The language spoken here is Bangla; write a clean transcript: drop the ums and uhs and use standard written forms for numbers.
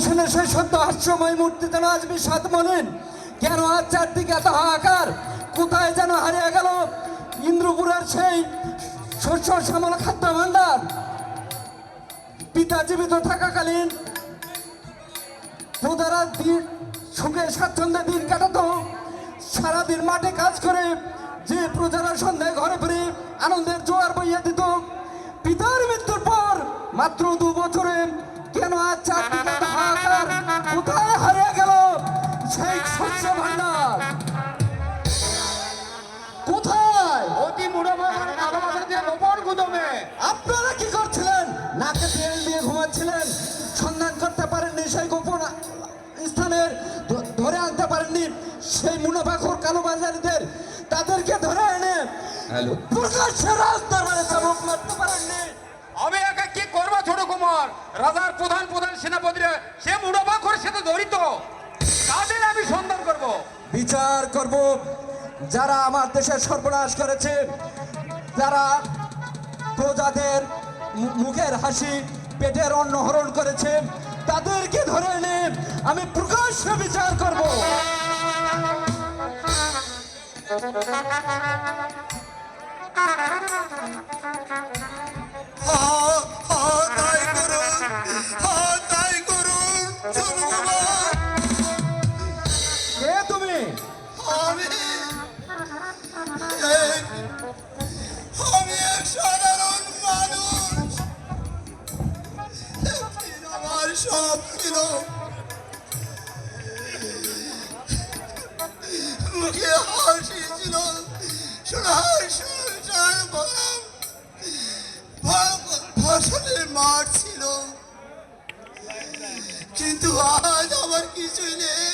সেনের সেই সদ্য হাস্যময় মূর্তিতে আজ বিষাদ মনেন। কেন আজ চারদিকে এত হাহাকার? কোথায় যেন হারিয়ে গেল ইন্দ্রপুরের সেই শস্য শ্যামল খাদ্য ভাণ্ডার? পিতা জীবিত থাকাকালীন প্রজারা সুখে স্বাচ্ছন্দ্যে দিন কাটাতো। সারাদিন মাঠে কাজ করে যে প্রজারা সন্ধ্যায় ঘরে ফিরে আনন্দের জোয়ার বইয়া দিত। পিতার মৃত্যুর পর মাত্র 2 বছরে কেন আজ চারদিকে এত হাহাকার? কোথায় হারিয়ে গেল সেই শস্য ভাণ্ডার? কোথায়? অতি মুড়ামাথার কালো মাথা দিয়ে গোপন গুদমে। আপনারা কি করছিলেন? নাকে তেল দিয়ে ঘুমাচ্ছিলেন। সন্ধান করতে পারেননি সেই গোপন স্থানের, ধরে আনতে পারেননি সেই মুনাফাখোর কালোবাজারিদের। তাদেরকে ধরে এনে প্রকাশ্যে রাজদরবারে চাবুক মারতে পারেননি। আমি একা কি করবো ছোট কুমার? রাজার প্রধান প্রধান সেনাপতিরা সে মুড়ামাখোর সাথে জড়িত, তাদের আমি সন্ধান করব, বিচার করব। যারা আমার দেশের সর্বনাশ করেছে, যারা প্রজাদের মুখের হাসি পেটের অন্ন হরণ করেছে, তাদেরকে ধরে এনে আমি প্রকাশ্যে বিচার করব। কে তুমি? আমি এক সাধারণ মানুষ। আমার সব ছিল, মুখে হাসি ছিল, সোনার সংসার ফসলের মাঠ ছিল, কিন্তু আজ আমার কিছুই নেই।